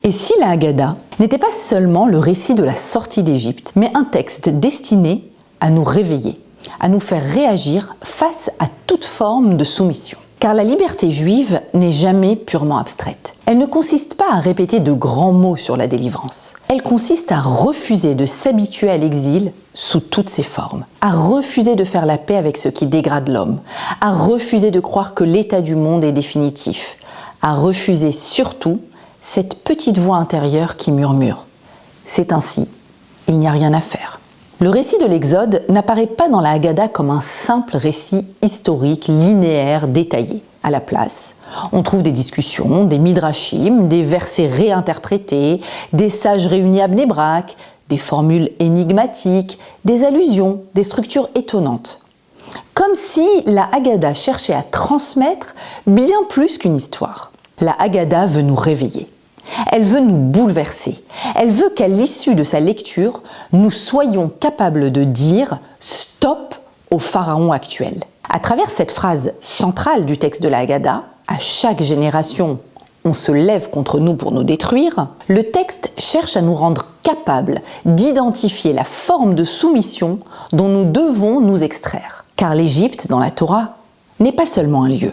Et si la Haggadah n'était pas seulement le récit de la sortie d'Égypte, mais un texte destiné à nous réveiller, à nous faire réagir face à toute forme de soumission. Car la liberté juive n'est jamais purement abstraite. Elle ne consiste pas à répéter de grands mots sur la délivrance. Elle consiste à refuser de s'habituer à l'exil sous toutes ses formes, à refuser de faire la paix avec ce qui dégrade l'homme, à refuser de croire que l'état du monde est définitif, à refuser surtout cette petite voix intérieure qui murmure « C'est ainsi, il n'y a rien à faire ». Le récit de l'Exode n'apparaît pas dans la Haggadah comme un simple récit historique, linéaire, détaillé. À la place, on trouve des discussions, des midrashim, des versets réinterprétés, des sages réunis à Bnei Brak, des formules énigmatiques, des allusions, des structures étonnantes. Comme si la Haggadah cherchait à transmettre bien plus qu'une histoire. La Haggadah veut nous réveiller. Elle veut nous bouleverser. Elle veut qu'à l'issue de sa lecture, nous soyons capables de dire « stop » au pharaon actuel. À travers cette phrase centrale du texte de la Haggadah, « à chaque génération, on se lève contre nous pour nous détruire », le texte cherche à nous rendre capables d'identifier la forme de soumission dont nous devons nous extraire. Car l'Égypte, dans la Torah, n'est pas seulement un lieu.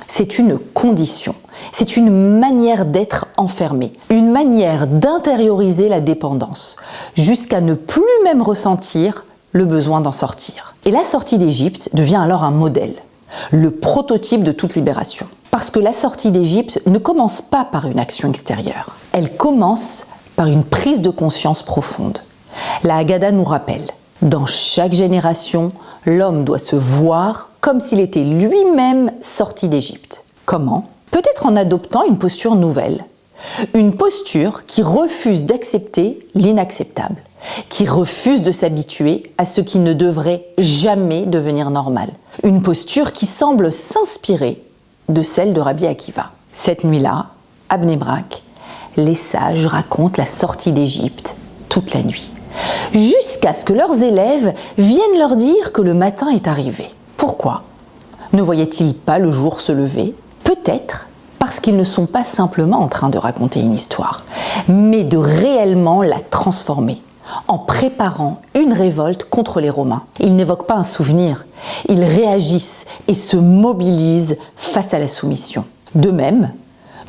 C'est une condition, c'est une manière d'être enfermé, une manière d'intérioriser la dépendance, jusqu'à ne plus même ressentir le besoin d'en sortir. Et la sortie d'Égypte devient alors un modèle, le prototype de toute libération. Parce que la sortie d'Égypte ne commence pas par une action extérieure, elle commence par une prise de conscience profonde. La Haggadah nous rappelle, dans chaque génération, l'homme doit se voir comme s'il était lui-même sorti d'Égypte. Comment ? Peut-être en adoptant une posture nouvelle. Une posture qui refuse d'accepter l'inacceptable, qui refuse de s'habituer à ce qui ne devrait jamais devenir normal. Une posture qui semble s'inspirer de celle de Rabbi Akiva. Cette nuit-là, à Bnei Brak, les sages racontent la sortie d'Égypte toute la nuit, jusqu'à ce que leurs élèves viennent leur dire que le matin est arrivé. Pourquoi ? Ne voyaient-ils pas le jour se lever ? Peut-être parce qu'ils ne sont pas simplement en train de raconter une histoire, mais de réellement la transformer, en préparant une révolte contre les Romains. Ils n'évoquent pas un souvenir, ils réagissent et se mobilisent face à la soumission. De même,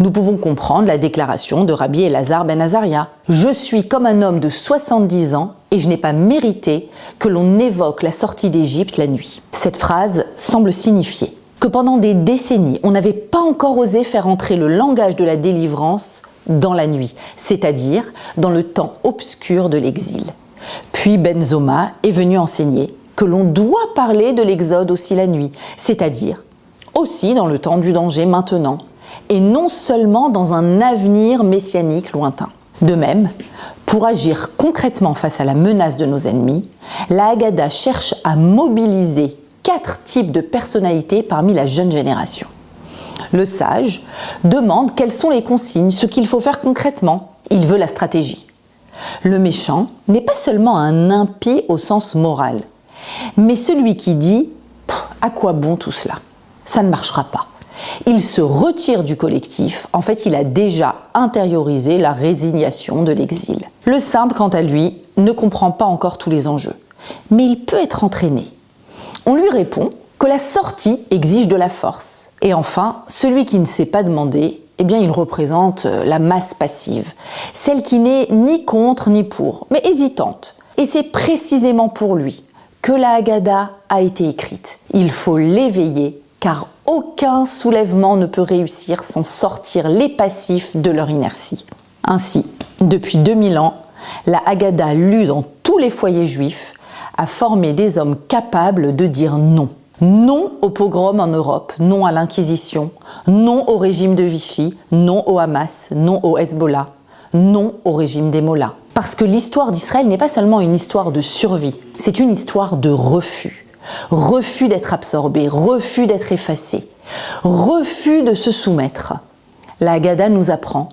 nous pouvons comprendre la déclaration de Rabbi Elazar ben Azaria. « Je suis comme un homme de 70 ans et je n'ai pas mérité que l'on évoque la sortie d'Égypte la nuit. » Cette phrase semble signifier que pendant des décennies, on n'avait pas encore osé faire entrer le langage de la délivrance dans la nuit, c'est-à-dire dans le temps obscur de l'exil. Puis Ben Zoma est venu enseigner que l'on doit parler de l'Exode aussi la nuit, c'est-à-dire aussi dans le temps du danger maintenant, et non seulement dans un avenir messianique lointain. De même, pour agir concrètement face à la menace de nos ennemis, la Haggadah cherche à mobiliser 4 types de personnalités parmi la jeune génération. Le sage demande quelles sont les consignes, ce qu'il faut faire concrètement. Il veut la stratégie. Le méchant n'est pas seulement un impie au sens moral, mais celui qui dit « à quoi bon tout cela ? Ça ne marchera pas ». Il se retire du collectif, en fait il a déjà intériorisé la résignation de l'exil. Le simple, quant à lui, ne comprend pas encore tous les enjeux, mais il peut être entraîné. On lui répond que la sortie exige de la force. Et enfin, celui qui ne sait pas demander, eh bien il représente la masse passive, celle qui n'est ni contre ni pour, mais hésitante. Et c'est précisément pour lui que la Haggadah a été écrite. Il faut l'éveiller, car aucun soulèvement ne peut réussir sans sortir les passifs de leur inertie. Ainsi, depuis 2000 ans, la Haggadah lue dans tous les foyers juifs a formé des hommes capables de dire non. Non au pogrom en Europe, non à l'Inquisition, non au régime de Vichy, non au Hamas, non au Hezbollah, non au régime des Mollahs. Parce que l'histoire d'Israël n'est pas seulement une histoire de survie, c'est une histoire de refus. Refus d'être absorbé, refus d'être effacé, refus de se soumettre. La Haggadah nous apprend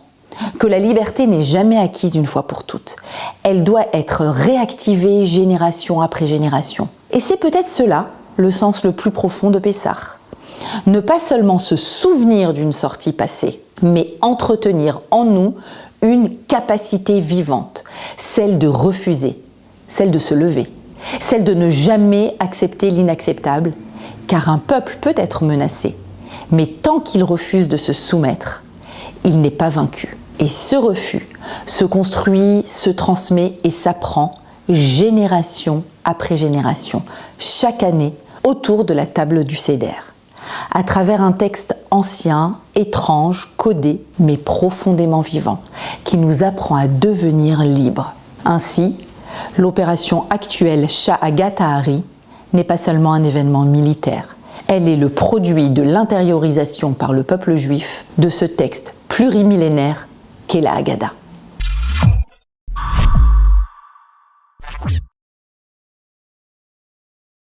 que la liberté n'est jamais acquise une fois pour toutes. Elle doit être réactivée génération après génération. Et c'est peut-être cela le sens le plus profond de Pessah. Ne pas seulement se souvenir d'une sortie passée, mais entretenir en nous une capacité vivante, celle de refuser, celle de se lever, celle de ne jamais accepter l'inacceptable, car un peuple peut être menacé, mais tant qu'il refuse de se soumettre, il n'est pas vaincu. Et ce refus se construit, se transmet et s'apprend génération après génération, chaque année, autour de la table du Seder, à travers un texte ancien, étrange, codé, mais profondément vivant, qui nous apprend à devenir libres. Ainsi, l'opération actuelle Sha'agat Ha'ari n'est pas seulement un événement militaire, elle est le produit de l'intériorisation par le peuple juif de ce texte plurimillénaire qu'est la Haggadah.